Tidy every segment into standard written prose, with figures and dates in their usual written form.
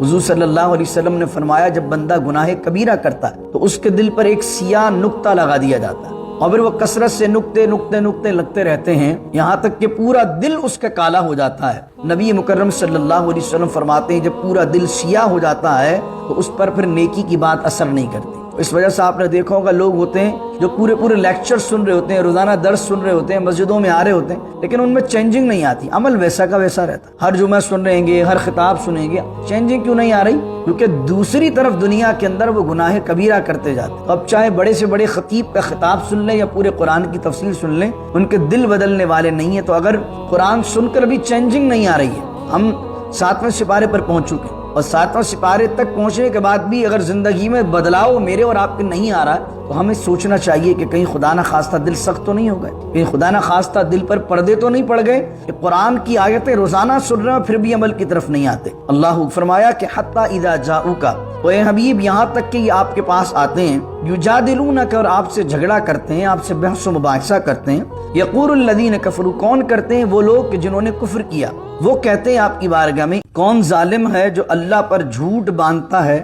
حضور صلی اللہ علیہ وسلم نے فرمایا جب بندہ گناہ کبیرہ کرتا ہے تو اس کے دل پر ایک سیاہ نقطہ لگا دیا جاتا ہے اور پھر وہ کثرت سے نقطے لگتے رہتے ہیں یہاں تک کہ پورا دل اس کا کالا ہو جاتا ہے۔ نبی مکرم صلی اللہ علیہ وسلم فرماتے ہیں جب پورا دل سیاہ ہو جاتا ہے تو اس پر پھر نیکی کی بات اثر نہیں کرتی۔ اس وجہ سے آپ نے دیکھا ہوگا لوگ ہوتے ہیں جو پورے لیکچر سن رہے ہوتے ہیں، روزانہ درس سن رہے ہوتے ہیں، مسجدوں میں آ رہے ہوتے ہیں، لیکن ان میں چینجنگ نہیں آتی، عمل ویسا کا ویسا رہتا ہے۔ ہر جمعہ سن رہے گے، ہر خطاب سنیں گے، چینجنگ کیوں نہیں آ رہی؟ کیونکہ دوسری طرف دنیا کے اندر وہ گناہ کبیرہ کرتے جاتے ہیں۔ اب چاہے بڑے سے بڑے خطیب کا خطاب سن لیں یا پورے قرآن کی تفسیر سن لیں، ان کے دل بدلنے والے نہیں ہیں۔ تو اگر قرآن سن کر بھی چینجنگ نہیں آ رہی ہے، ہم 7ویں سپارے پر پہنچ چکے ہیں اور 7ویں سپارے تک پہنچنے کے بعد بھی اگر زندگی میں بدلاؤ میرے اور آپ کے نہیں آ رہا ہے تو ہمیں سوچنا چاہیے کہ کہیں خدا نہ خواستہ دل سخت تو نہیں ہو گئے، کہیں خدا نہ خواستہ دل پر پردے تو نہیں پڑ گئے کہ قرآن کی آیتیں روزانہ سن رہے ہیں پھر بھی عمل کی طرف نہیں آتے۔ اللہ فرمایا کہ حتی اذا جاؤکا، اے حبیب یہاں تک کہ یہ آپ کے پاس آتے ہیں، یجادلونک، اور آپ سے جھگڑا کرتے ہیں، آپ سے بحث و مباحثہ کرتے ہیں، یقول الذین کفروا، کون کرتے ہیں؟ وہ لوگ کہ جنہوں نے کفر کیا، وہ کہتے ہیں آپ کی بارگاہ میں کون ظالم ہے جو اللہ پر جھوٹ باندھتا ہے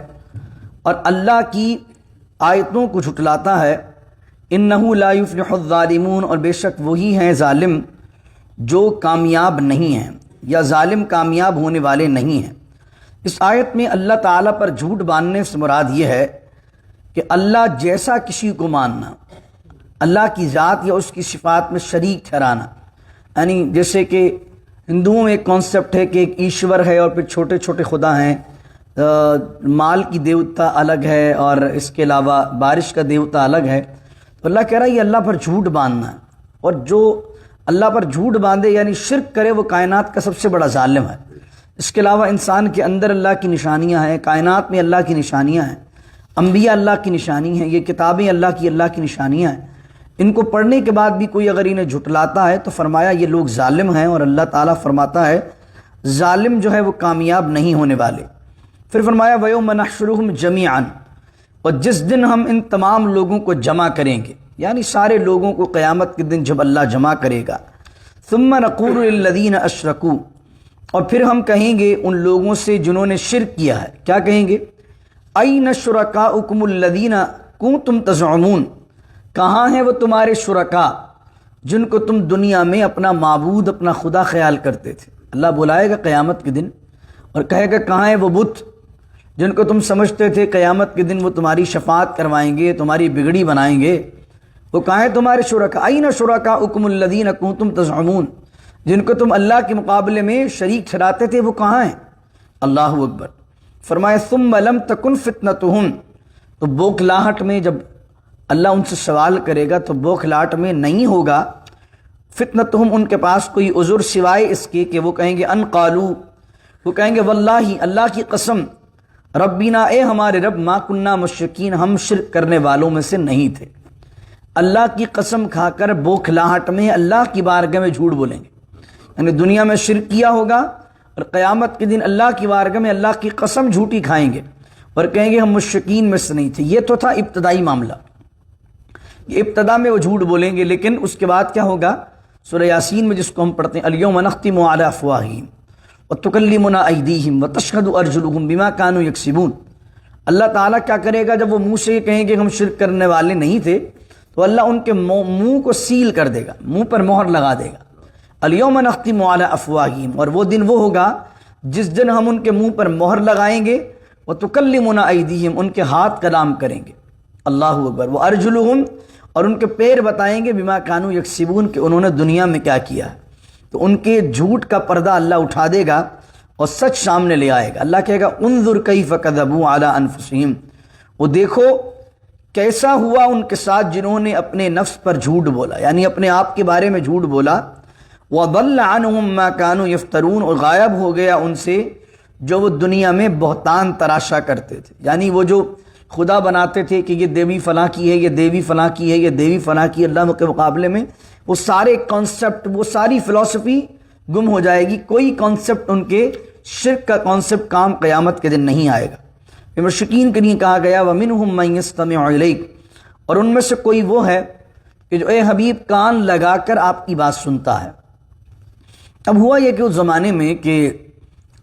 اور اللہ کی آیتوں کو جھٹلاتا ہے، انہ لا یفلح الظالمون، اور بے شک وہی ہیں ظالم جو کامیاب نہیں ہیں یا ظالم کامیاب ہونے والے نہیں ہیں۔ اس آیت میں اللہ تعالیٰ پر جھوٹ باندھنے سے مراد یہ ہے کہ اللہ جیسا کسی کو ماننا، اللہ کی ذات یا اس کی صفات میں شریک ٹھہرانا، یعنی جیسے کہ ہندوؤں میں ایک کانسیپٹ ہے کہ ایک ایشور ہے اور پھر چھوٹے چھوٹے خدا ہیں، مال کی دیوتا الگ ہے اور اس کے علاوہ بارش کا دیوتا الگ ہے۔ تو اللہ کہہ رہا ہے یہ اللہ پر جھوٹ باندھنا ہے، اور جو اللہ پر جھوٹ باندھے یعنی شرک کرے وہ کائنات کا سب سے بڑا ظالم ہے۔ اس کے علاوہ انسان کے اندر اللہ کی نشانیاں ہیں، کائنات میں اللہ کی نشانیاں ہیں، انبیاء اللہ کی نشانی ہیں، یہ کتابیں اللہ کی نشانیاں ہیں۔ ان کو پڑھنے کے بعد بھی کوئی اگر انہیں جھٹلاتا ہے تو فرمایا یہ لوگ ظالم ہیں، اور اللہ تعالیٰ فرماتا ہے ظالم جو ہے وہ کامیاب نہیں ہونے والے۔ پھر فرمایا وَيَوْمَ نَحْشُرُهُمْ جَمِيعًا، اور جس دن ہم ان تمام لوگوں کو جمع کریں گے، یعنی سارے لوگوں کو قیامت کے دن جب اللہ جمع کرے گا، ثُمَّ نَقُولُ لِلَّذِينَ أَشْرَكُوا، اور پھر ہم کہیں گے ان لوگوں سے جنہوں نے شرک کیا ہے، کیا کہیں گے؟ أَيْنَ شُرَكَاؤُكُمُ الَّذِينَ كُنتُمْ تَزْعُمُونَ، کہاں ہیں وہ تمہارے شرکا جن کو تم دنیا میں اپنا معبود اپنا خدا خیال کرتے تھے؟ اللہ بلائے گا قیامت کے دن اور کہے گا کہاں ہیں وہ بت جن کو تم سمجھتے تھے قیامت کے دن وہ تمہاری شفاعت کروائیں گے، تمہاری بگڑی بنائیں گے، وہ کہاں ہیں تمہارے شرکا؟ أَيْنَ شُرَكَاؤُكُمُ الَّذِينَ كُنتُمْ تَزْعُمُونَ، جن کو تم اللہ کے مقابلے میں شریک ٹھہراتے تھے وہ کہاں ہیں؟ اللہ اکبر۔ فرمایا ثُمَّ لَمْ تَكُنْ فِتْنَتُهُمْ، تو بوکھلاہٹ میں جب اللہ ان سے سوال کرے گا تو بوکھلاہٹ میں نہیں ہوگا فتنتہم، ان کے پاس کوئی عذر سوائے اس کے کہ وہ کہیں گے ان قالو، وہ کہیں گے واللہ، اللہ کی قسم، ربنا، اے ہمارے رب، ما کننا مشرکین، ہم شرک کرنے والوں میں سے نہیں تھے۔ اللہ کی قسم کھا کر بوکھلاہٹ میں اللہ کی بارگاہ میں جھوٹ بولیں گے، یعنی دنیا میں شرک کیا ہوگا اور قیامت کے دن اللہ کی بارگاہ میں اللہ کی قسم جھوٹی کھائیں گے اور کہیں گے ہم مشرکین میں سے نہیں تھے۔ یہ تو تھا ابتدائی معاملہ، یہ ابتدا میں وہ جھوٹ بولیں گے، لیکن اس کے بعد کیا ہوگا؟ سورہ یاسین میں جس کو ہم پڑھتے ہیں الیوم نختم علی افواہہم وتکلمنا ایدیہم وتشہد ارجلہم بما کانوا یکسبون، اللہ تعالیٰ کیا کرے گا جب وہ منہ سے یہ کہیں گے ہم شرک کرنے والے نہیں تھے تو اللہ ان کے منہ کو سیل کر دے گا، منہ پر مہر لگا دے گا۔ الیوم نختم علی افواہہم، اور وہ دن وہ ہوگا جس دن ہم ان کے منہ پر مہر لگائیں گے، وتکلمنا ایدیہم، ان کے ہاتھ کلام کریں گے، اللہ اکبر، وہ ارجلہم، اور ان کے پیر بتائیں گے بما کانوا یکسبون، کہ انہوں نے دنیا میں کیا کیا ہے۔ تو ان کے جھوٹ کا پردہ اللہ اٹھا دے گا اور سچ سامنے لے آئے گا۔ اللہ کہے گا انظر کیف کذبوا علی انفسہم، وہ دیکھو کیسا ہوا ان کے ساتھ جنہوں نے اپنے نفس پر جھوٹ بولا، یعنی اپنے آپ کے بارے میں جھوٹ بولا۔ وضل عنہم ما کانوا یفترون، اور غائب ہو گیا ان سے جو وہ دنیا میں بہتان تراشا کرتے تھے، یعنی وہ جو خدا بناتے تھے کہ یہ دیوی فلاں کی ہے، یہ دیوی فلاں کی ہے، یہ دیوی فلاں کی، اللہ کے مقابلے میں وہ سارے کانسیپٹ، وہ ساری فلسفی گم ہو جائے گی، کوئی کانسیپٹ ان کے شرک کا کانسیپٹ کام قیامت کے دن نہیں آئے گا۔ مشرکین کے لیے کہا گیا وَمِنْهُمْ مَنْ يَسْتَمِعُ إِلَيْكَ، اور ان میں سے کوئی وہ ہے کہ جو اے حبیب کان لگا کر آپ کی بات سنتا ہے۔ اب ہوا یہ کہ اس زمانے میں کہ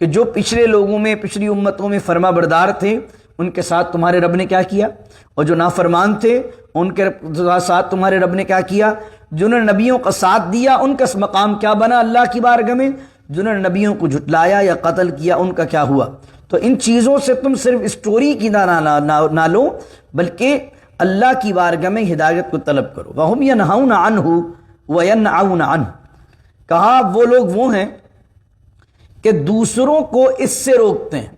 کہ جو پچھلے لوگوں میں پچھلی امتوں میں فرما بردار تھے ان کے ساتھ تمہارے رب نے کیا کیا، اور جو نافرمان تھے ان کے ساتھ تمہارے رب نے کیا کیا، جنہوں نے نبیوں کا ساتھ دیا ان کا مقام کیا بنا اللہ کی بارگاہ میں، جنہوں نے نبیوں کو جھٹلایا یا قتل کیا ان کا کیا ہوا۔ تو ان چیزوں سے تم صرف اسٹوری کی نہ لو بلکہ اللہ کی بارگاہ میں ہدایت کو طلب کرو۔ وَهُمْ يَنْهَوْنَ عَنْهُ وَيَنْأَوْنَ عَنْهُ، کہا وہ لوگ وہ ہیں کہ دوسروں کو اس سے روکتے ہیں،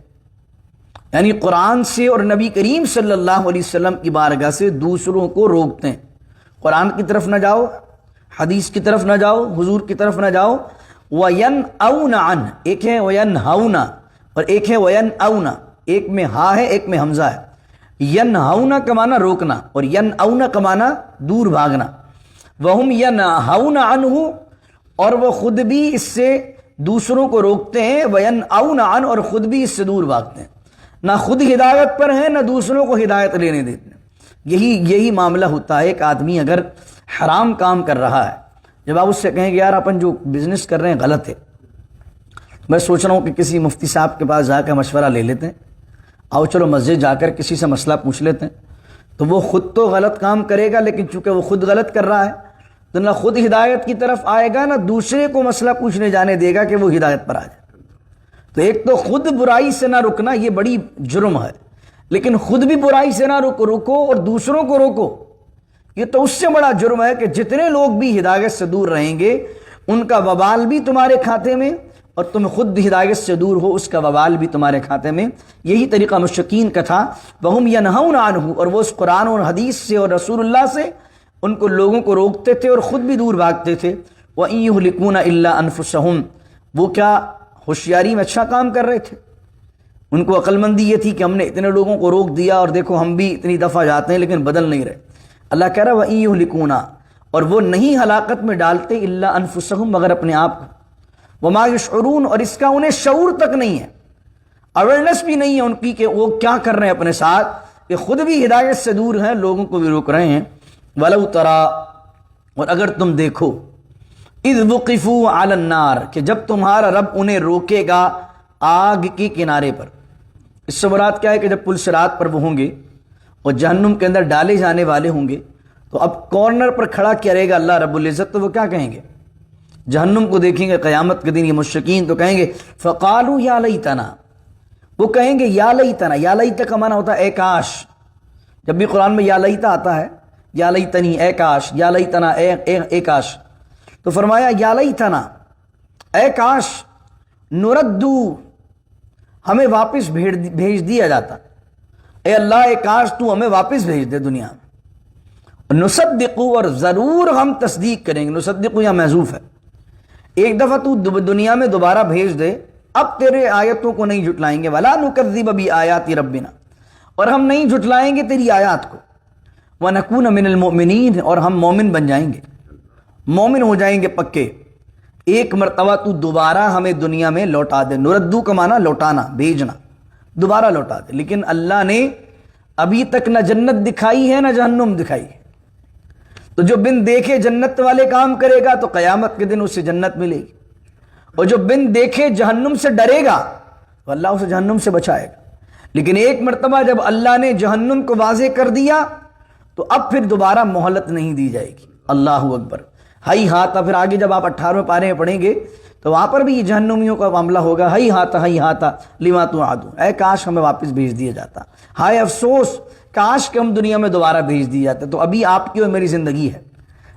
یعنی قرآن سے اور نبی کریم صلی اللہ علیہ وسلم کی بارگاہ سے دوسروں کو روکتے ہیں۔ قرآن کی طرف نہ جاؤ، حدیث کی طرف نہ جاؤ، حضور کی طرف نہ جاؤ۔ وَيَنْأَوْنَ عَنْهُ، ایک ہے وَيَنْهَوْنَ اور ایک ہے وَيَنْأَوْنَ، ایک میں ہا ہے ایک میں حمزہ ہے۔ ینہونا کا معنی روکنا اور ینأونا کا معنی دور بھاگنا۔ وہم ینہون عنہ، اور وہ خود بھی اس سے دوسروں کو روکتے ہیں، وینأون عنہ، اور خود بھی اس سے دور بھاگتے ہیں، نہ خود ہدایت پر ہیں نہ دوسروں کو ہدایت لینے دیتے ہیں۔ یہی معاملہ ہوتا ہے۔ ایک آدمی اگر حرام کام کر رہا ہے، جب آپ اس سے کہیں کہ یار اپن جو بزنس کر رہے ہیں غلط ہے، میں سوچ رہا ہوں کہ کسی مفتی صاحب کے پاس جا کر مشورہ لے لیتے ہیں، آؤ چلو مسجد جا کر کسی سے مسئلہ پوچھ لیتے ہیں، تو وہ خود تو غلط کام کرے گا، لیکن چونکہ وہ خود غلط کر رہا ہے تو نہ خود ہدایت کی طرف آئے گا نہ دوسرے کو مسئلہ پوچھنے جانے دے گا کہ وہ ہدایت پر آ جائے۔ تو ایک تو خود برائی سے نہ رکنا یہ بڑی جرم ہے، لیکن خود بھی برائی سے نہ رکو اور دوسروں کو روکو، یہ تو اس سے بڑا جرم ہے کہ جتنے لوگ بھی ہدایت سے دور رہیں گے ان کا وبال بھی تمہارے کھاتے میں، اور تم خود ہدایت سے دور ہو اس کا وبال بھی تمہارے کھاتے میں۔ یہی طریقہ مشرکین کا تھا۔ وَهُمْ يَنْهَوْنَ عَنْهُ، اور وہ اس قرآن اور حدیث سے اور رسول اللہ سے ان کو لوگوں کو روکتے تھے اور خود بھی دور بھاگتے تھے۔ وَإِن يُهْلِكُونَ إِلَّا أَنفُسَهُمْ، وہ کیا ہوشیاری میں اچھا کام کر رہے تھے؟ ان کو عقل مندی یہ تھی کہ ہم نے اتنے لوگوں کو روک دیا اور دیکھو ہم بھی اتنی دفعہ جاتے ہیں لیکن بدل نہیں رہے۔ اللہ کہہ رہا ہے وَإِن يُهْلِكُونَ، اور وہ نہیں ہلاکت میں ڈالتے إِلَّا أَنفُسَهُمْ، مگر اپنے آپ کو۔ وما یشعرون، اور اس کا انہیں شعور تک نہیں ہے، اویئرنیس بھی نہیں ہے ان کی کہ وہ کیا کر رہے ہیں اپنے ساتھ، کہ خود بھی ہدایت سے دور ہیں لوگوں کو بھی روک رہے ہیں۔ ولو ترا، اور اگر تم دیکھو، اذ وقفوا علی النار، کہ جب تمہارا رب انہیں روکے گا آگ کے کنارے پر۔ اس سے مراد کیا ہے کہ جب پل صراط پر وہ ہوں گے اور جہنم کے اندر ڈالے جانے والے ہوں گے تو اب کارنر پر کھڑا کیا رہے گا اللہ رب العزت، تو وہ کیا کہیں گے؟ جہنم کو دیکھیں گے قیامت کے دن یہ مشرکین تو کہیں گے فقالوا یا لیتنا، وہ کہیں گے یا لیتنا۔ یا لیت کا معنی ہوتا ہے اے کاش، جب بھی قرآن میں یا لیت آتا ہے، یا لیتنی اے کاش، یا لیتنا اے کاش، تو فرمایا یا لیتنا اے کاش، نردو، ہمیں واپس بھیج دیا جاتا، اے اللہ اے کاش تو ہمیں واپس بھیج دے دنیا میں، نصدقو، اور ضرور ہم تصدیق کریں گے۔ نصدقو یا محذوف ہے، ایک دفعہ تو دنیا میں دوبارہ بھیج دے، اب تیرے آیتوں کو نہیں جھٹلائیں گے۔ وَلَا نُكَذِّبَ بِآيَاتِ رَبِّنَا، اور ہم نہیں جھٹلائیں گے تیری آیات کو۔ وَنَكُونَ مِنَ الْمُؤْمِنِينَ، اور ہم مومن بن جائیں گے، مومن ہو جائیں گے پکے۔ ایک مرتبہ تو دوبارہ ہمیں دنیا میں لوٹا دے۔ نردو کا معنی لوٹانا، بھیجنا، دوبارہ لوٹا دے۔ لیکن اللہ نے ابھی تک نہ جنت دکھائی ہے نہ جہنم دکھائی ہے، تو جو بن دیکھے جنت والے کام کرے گا تو قیامت کے دن اسے جنت ملے گی، اور جو بن دیکھے جہنم سے ڈرے گا تو اللہ اسے جہنم سے بچائے گا۔ لیکن ایک مرتبہ جب اللہ نے جہنم کو واضح کر دیا تو اب پھر دوبارہ مہلت نہیں دی جائے گی۔ اللہ اکبر۔ ہئی ہاتھ، پھر آگے جب آپ 18ویں پارے میں پڑھیں گے تو وہاں پر بھی یہ جہنمیوں کا معاملہ ہوگا۔ ہئی ہاتھ لما توعدون، اے کاش ہمیں واپس بھیج دیا جاتا، ہائے افسوس کاش کہ ہم دنیا میں دوبارہ بھیج دیے جاتے۔ تو ابھی آپ کی اور میری زندگی ہے،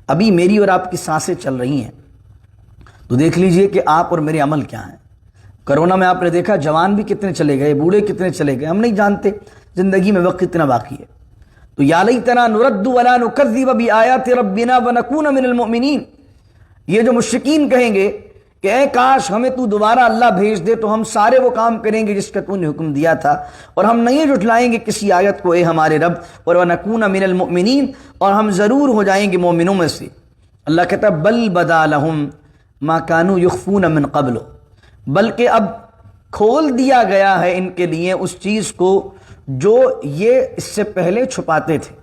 ابھی میری اور آپ کی سانسیں چل رہی ہیں، تو دیکھ لیجئے کہ آپ اور میرے عمل کیا ہیں۔ کرونا میں آپ نے دیکھا جوان بھی کتنے چلے گئے، بوڑھے کتنے چلے گئے، ہم نہیں جانتے زندگی میں وقت کتنا باقی ہے۔ تو یا لیتنا نرد ولا نکذب بآیات ربنا ونکون من المؤمنین، یہ جو مشرکین کہیں گے کہ اے کاش ہمیں تو دوبارہ اللہ بھیج دے تو ہم سارے وہ کام کریں گے جس کا تو نے حکم دیا تھا، اور ہم نہیں جھٹلائیں گے کسی آیت کو اے ہمارے رب، اور وَنَكُونَ مِنَ الْمُؤْمِنِينَ، اور ہم ضرور ہو جائیں گے مومنوں میں سے۔ اللہ کہتا ہے بل بدا لہم ما كانوا يخفون من قبل، بلکہ اب کھول دیا گیا ہے ان کے لیے اس چیز کو جو یہ اس سے پہلے چھپاتے تھے۔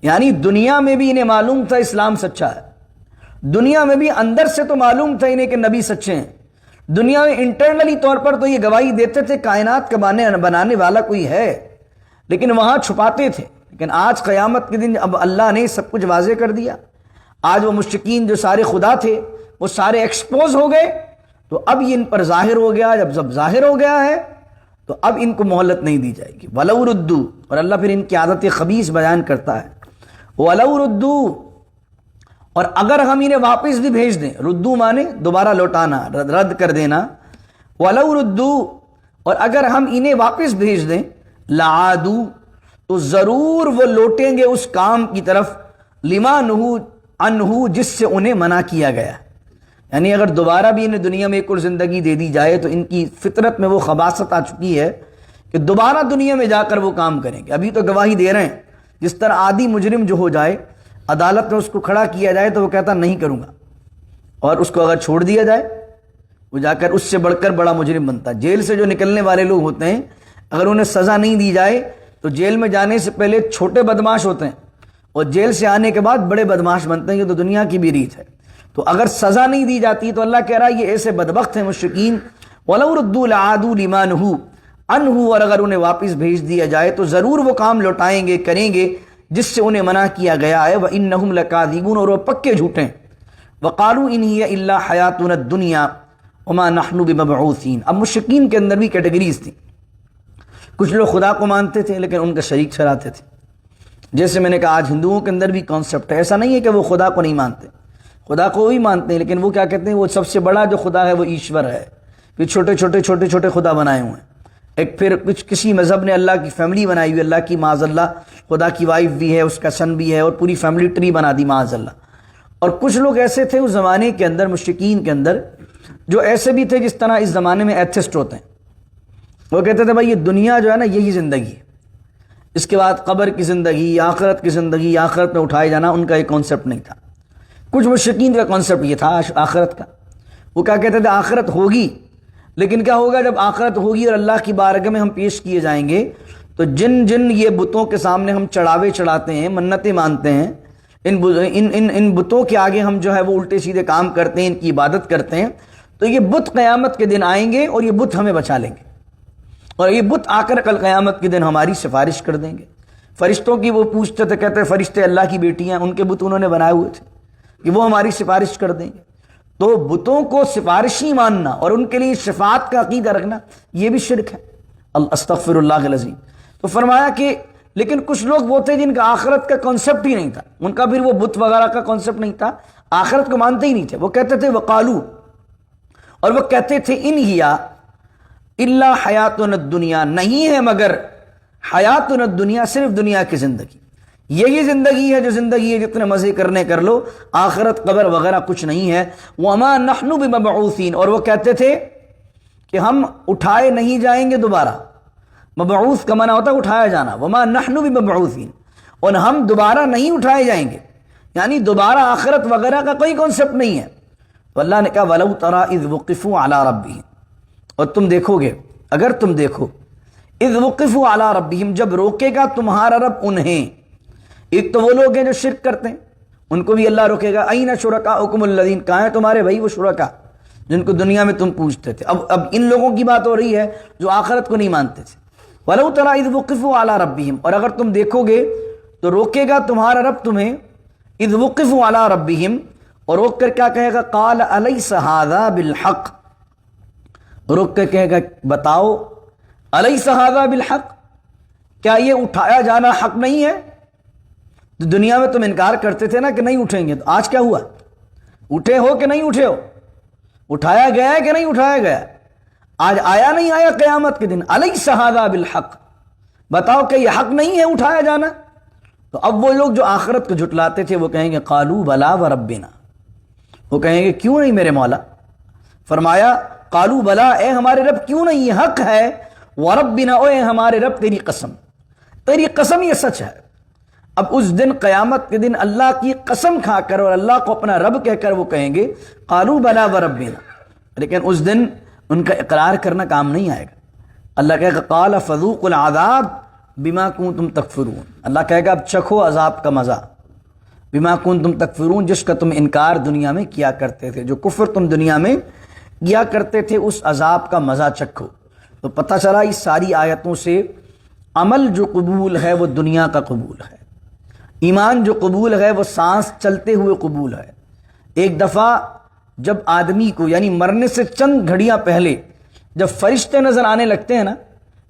یعنی دنیا میں بھی انہیں معلوم تھا اسلام سچا ہے، دنیا میں بھی اندر سے تو معلوم تھا انہیں کہ نبی سچے ہیں، دنیا میں انٹرنلی طور پر تو یہ گواہی دیتے تھے کائنات کا بنانے والا کوئی ہے، لیکن وہاں چھپاتے تھے۔ لیکن آج قیامت کے دن اب اللہ نے سب کچھ واضح کر دیا، آج وہ مشرکین جو سارے خدا تھے وہ سارے ایکسپوز ہو گئے، تو اب یہ ان پر ظاہر ہو گیا۔ جب ظاہر ہو گیا ہے تو اب ان کو مہلت نہیں دی جائے گی۔ وَلَوْ رُدُّوا، اور اللہ پھر ان کی عادت خبیث بیان کرتا ہے، وَلَوْ رُدُّوا، اور اگر ہم انہیں واپس بھی بھیج دیں، ردو مانے دوبارہ لوٹانا، رد کر دینا، وَلَوْ رُدُّوا، اور اگر ہم انہیں واپس بھیج دیں، لَعَادُوا، تو ضرور وہ لوٹیں گے اس کام کی طرف، لِمَا نُهُوا عَنْهُ، جس سے انہیں منع کیا گیا۔ یعنی اگر دوبارہ بھی انہیں دنیا میں ایک اور زندگی دے دی جائے تو ان کی فطرت میں وہ خباثت آ چکی ہے کہ دوبارہ دنیا میں جا کر وہ کام کریں گے۔ ابھی تو گواہی دے رہے ہیں، جس طرح عادی مجرم جو ہو جائے، عدالت میں اس کو کھڑا کیا جائے تو وہ کہتا نہیں کروں گا، اور اس کو اگر چھوڑ دیا جائے وہ جا کر اس سے بڑھ کر بڑا مجرم بنتا ہے۔ جیل سے جو نکلنے والے لوگ ہوتے ہیں، اگر انہیں سزا نہیں دی جائے تو جیل میں جانے سے پہلے چھوٹے بدماش ہوتے ہیں، اور جیل سے آنے کے بعد بڑے بدماش بنتے ہیں۔ یہ تو دنیا کی بھی ریت ہے۔ تو اگر سزا نہیں دی جاتی تو اللہ کہہ رہا ہے یہ ایسے بدبخت ہیں مشرکین، وَلَوْ رُدُّوا لَعَادُوا لِمَا نُهُوا عَنْهُ، اور اگر انہیں واپس بھیج دیا جائے تو ضرور وہ کام لوٹائیں گے، کریں گے جس سے انہیں منع کیا گیا ہے۔ وَإِنَّهُمْ لَكَاذِبُونَ، اور وہ پکے جھوٹے ہیں۔ وَقَالُوا إِنْ هِيَ إِلَّا حَيَاتُنَا الدُّنْيَا وَمَا نَحْنُ بِمَبْعُوثِينَ۔ اب مشرکین کے اندر بھی کیٹیگریز تھیں، کچھ لوگ خدا کو مانتے تھے لیکن ان کا شریک ٹھہراتے تھے۔ جیسے میں نے کہا آج ہندوؤں کے اندر بھی کانسیپٹ ہے، ایسا نہیں ہے کہ وہ خدا کو نہیں مانتے، خدا کو بھی مانتے ہیں، لیکن وہ کیا کہتے ہیں، وہ سب سے بڑا جو خدا ہے وہ ایشور ہے، پھر چھوٹے چھوٹے خدا بنائے ہوئے ہیں۔ ایک پھر کسی مذہب نے اللہ کی فیملی بنائی ہوئی، اللہ کی معاذ اللہ خدا کی وائف بھی ہے، اس کا سن بھی ہے، اور پوری فیملی ٹری بنا دی معاذ اللہ۔ اور کچھ لوگ ایسے تھے اس زمانے کے اندر، مشرکین کے اندر، جو ایسے بھی تھے جس طرح اس زمانے میں ایتھسٹ ہوتے ہیں۔ وہ کہتے تھے بھائی یہ دنیا جو ہے نا یہی زندگی ہے، اس کے بعد قبر کی زندگی، آخرت کی زندگی، آخرت میں اٹھائے جانا ان کا ایک کانسیپٹ نہیں تھا۔ کچھ مشرکین کا کانسیپٹ یہ تھا آخرت کا، وہ کیا کہتے تھے آخرت ہوگی، لیکن کیا ہوگا جب آخرت ہوگی اور اللہ کی بارگاہ میں ہم پیش کیے جائیں گے تو جن یہ بتوں کے سامنے ہم چڑھاوے چڑھاتے ہیں، منتیں مانتے ہیں، ان بتوں کے آگے ہم جو ہے وہ الٹے سیدھے کام کرتے ہیں، ان کی عبادت کرتے ہیں، تو یہ بت قیامت کے دن آئیں گے اور یہ بت ہمیں بچا لیں گے، اور یہ بت آ کر کل قیامت کے دن ہماری سفارش کر دیں گے۔ فرشتوں کی وہ پوچھتے تھے، کہتے فرشتے اللہ کی بیٹیاں، ان کے بت انہوں نے بنائے ہوئے تھے کہ وہ ہماری سفارش کر دیں گے۔ تو بتوں کو سفارشی ماننا اور ان کے لیے شفاعت کا عقیدہ رکھنا یہ بھی شرک ہے، استغفر اللہ العظیم۔ تو فرمایا کہ لیکن کچھ لوگ وہ تھے جن کا آخرت کا کانسیپٹ ہی نہیں تھا، ان کا پھر وہ بت وغیرہ کا کانسیپٹ نہیں تھا، آخرت کو مانتے ہی نہیں تھے۔ وہ کہتے تھے وقالو، اور وہ کہتے تھے ان ہیا الا حیاتنا الدنیا، نہیں ہے مگر حیاتنا الدنیا، صرف دنیا کی زندگی، یہی زندگی ہے جو زندگی ہے، جتنے مزے کرنے کر لو، آخرت قبر وغیرہ کچھ نہیں ہے۔ وما نحن بمبعوثین، اور وہ کہتے تھے کہ ہم اٹھائے نہیں جائیں گے دوبارہ۔ مبعوث کا معنی ہوتا ہے اٹھایا جانا، وما نحن بمبعوثین، اور ہم دوبارہ نہیں اٹھائے جائیں گے، یعنی دوبارہ آخرت وغیرہ کا کوئی کانسیپٹ نہیں ہے۔ تو اللہ نے کہا وَلَوْ تَرَىٰ إِذْ وُقِفُوا عَلَىٰ رَبِّهِمْ، اور تم دیکھو گے، اگر تم دیکھو، اذ وقفوا علی ربہم، جب روکے گا تمہارا رب انہیں۔ ایک تو وہ لوگ ہیں جو شرک کرتے ہیں، ان کو بھی اللہ روکے گا، این شرکاؤکم الذین، کہاں ہیں تمہارے بھائی وہ شرکا جن کو دنیا میں تم پوچھتے تھے۔ اب ان لوگوں کی بات ہو رہی ہے جو آخرت کو نہیں مانتے تھے۔ وَلَوْ تَرَىٰ اذ وقفوا علی ربہم، اور اگر تم دیکھو گے تو روکے گا تمہارا رب تمہیں، اذ وقفوا علی ربہم، اور روک کر کیا کہے گا، قال الیس ھذا بالحق، روک کر کہے گا بتاؤ، الیس ھذا بالحق، کیا یہ اٹھایا جانا حق نہیں ہے؟ تو دنیا میں تم انکار کرتے تھے نا کہ نہیں اٹھیں گے، تو آج کیا ہوا؟ اٹھے ہو کہ نہیں اٹھے ہو؟ اٹھایا گیا ہے کہ نہیں اٹھایا گیا؟ آج آیا نہیں آیا قیامت کے دن؟ الیس ھذا بالحق، بتاؤ کہ یہ حق نہیں ہے اٹھایا جانا؟ تو اب وہ لوگ جو آخرت کو جھٹلاتے تھے وہ کہیں گے قالوا بلا وربنا، وہ کہیں گے کیوں نہیں میرے مولا؟ فرمایا قالوا بلا، اے ہمارے رب کیوں نہیں، یہ حق ہے، وربنا، اے ہمارے رب تیری قسم، تیری قسم یہ سچ ہے۔ اب اس دن قیامت کے دن اللہ کی قسم کھا کر اور اللہ کو اپنا رب کہہ کر وہ کہیں گے قالوا بلا وربنا، لیکن اس دن ان کا اقرار کرنا کام نہیں آئے گا۔ اللہ کہے گا قال فذوقوا العذاب بما کنتم تکفرون، اللہ کہے گا اب چکھو عذاب کا مزہ، بما کنتم تکفرون، جس کا تم انکار دنیا میں کیا کرتے تھے، جو کفر تم دنیا میں کیا کرتے تھے اس عذاب کا مزہ چکھو۔ تو پتہ چلا اس ساری آیتوں سے عمل جو قبول ہے وہ دنیا کا قبول ہے، ایمان جو قبول ہے وہ سانس چلتے ہوئے قبول ہے۔ ایک دفعہ جب آدمی کو یعنی مرنے سے چند گھڑیاں پہلے جب فرشتے نظر آنے لگتے ہیں نا،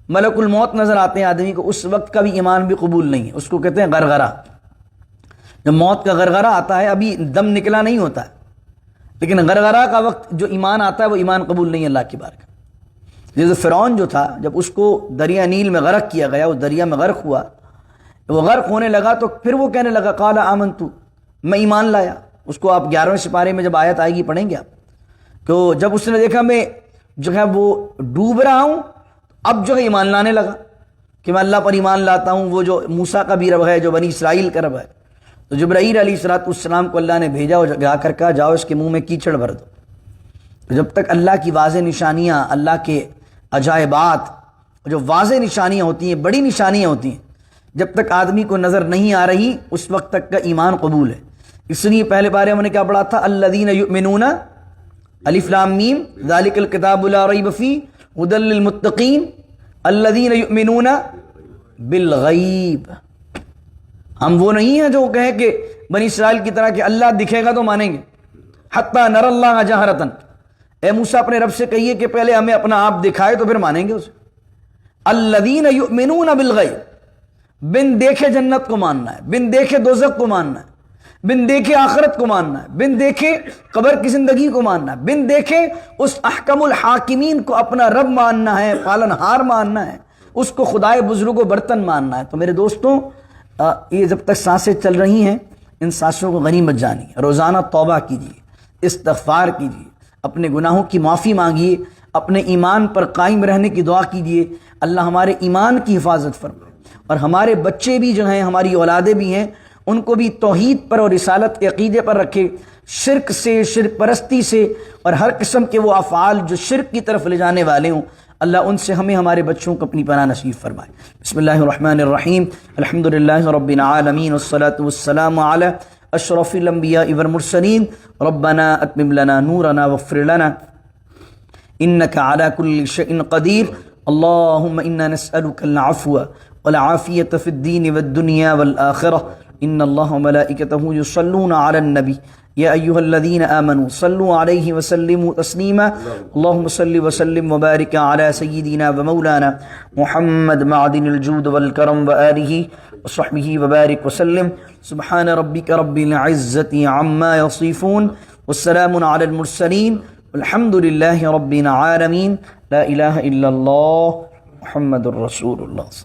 ملک الموت نظر آتے ہیں آدمی کو، اس وقت کا بھی ایمان بھی قبول نہیں ہے، اس کو کہتے ہیں غرغرہ۔ جب موت کا غرغرہ آتا ہے ابھی دم نکلا نہیں ہوتا ہے، لیکن غرغرہ کا وقت جو ایمان آتا ہے وہ ایمان قبول نہیں ہے اللہ کی بارگاہ۔ جیسے فرعون جو تھا جب اس کو دریا نیل میں غرق کیا گیا، وہ دریا میں غرق ہوا، وہ غرق ہونے لگا تو پھر وہ کہنے لگا قال آمنت، میں ایمان لایا۔ اس کو آپ 11ویں سپارے میں جب آیت آئے گی پڑھیں گے آپ، تو جب اس نے دیکھا میں جو ہے وہ ڈوب رہا ہوں، اب جو ہے ایمان لانے لگا کہ میں اللہ پر ایمان لاتا ہوں، وہ جو موسیٰ کا بھی رب ہے، جو بنی اسرائیل کا رب ہے۔ تو جبرائیل علیہ السلام کو اللہ نے بھیجا اور جا کر کہا جاؤ اس کے منہ میں کیچڑ بھر دو۔ تو جب تک اللہ کی واضح نشانیاں، اللہ کے عجائبات، جو واضح نشانیاں ہوتی ہیں، بڑی نشانیاں ہوتی ہیں، جب تک آدمی کو نظر نہیں آ رہی اس وقت تک کا ایمان قبول ہے۔ اس لیے پہلے بارے میں نے کیا پڑھا تھا، الذین یؤمنون الف لام میم ذالک الکتاب لا ریب فیہ ھدی للمتقین الذین یؤمنون بالغیب۔ ہم وہ نہیں ہیں جو کہیں کہ بنی اسرائیل کی طرح کہ اللہ دکھے گا تو مانیں گے، حتی نر اللہ جہرتاً، اے موسیٰ اپنے رب سے کہیے کہ پہلے ہمیں اپنا آپ دکھائے تو پھر مانیں گے اسے۔ الذین یؤمنون بالغیب، بن دیکھے جنت کو ماننا ہے، بن دیکھے دوزخ کو ماننا ہے، بن دیکھے آخرت کو ماننا ہے، بن دیکھے قبر کی زندگی کو ماننا ہے، بن دیکھے اس احکم الحاکمین کو اپنا رب ماننا ہے، پالن ہار ماننا ہے، اس کو خدائے بزرگ و برتن ماننا ہے۔ تو میرے دوستوں، یہ جب تک سانسیں چل رہی ہیں ان سانسوں کو غنیمت جانیے، روزانہ توبہ کیجیے، استغفار کیجیے، اپنے گناہوں کی معافی مانگیے، اپنے ایمان پر قائم رہنے کی دعا کیجیے، اللہ ہمارے ایمان کی حفاظت فرمائے، اور ہمارے بچے بھی جو ہیں، ہماری اولادیں بھی ہیں، ان کو بھی توحید پر اور رسالت کے عقیدے پر رکھے، شرک سے، شرک پرستی سے اور ہر قسم کے وہ افعال جو شرک کی طرف لے جانے والے ہوں، اللہ ان سے ہمیں ہمارے بچوں کو اپنی پناہ نصیب فرمائے۔ بسم اللہ الرحمن الرحیم، الحمدللہ رب العالمین والصلاة والسلام علی اشرف الانبیاء والمرسلین، ربنا اتمم لنا نورنا واغفر لنا انک علی کل شیء قدیر، اللہم انا نسألک العفو والعافیة فی الدین والدنیا والآخرہ، ان اللہ وملائکتہ یصلون علی النبی یا ایہا الذین آمنوا صلوا علیہ وسلموا تسلیما، اللہم صل وسلم وبارک علی سیدنا ومولانا محمد معدن الجود والکرم وآلہ وصحبہ وبارک وسلم، سبحان ربک رب العزت عما یصفون، والسلام علی المرسلین، الحمد للہ رب العالمین، لا الہ الا اللہ محمد الرسول اللہ۔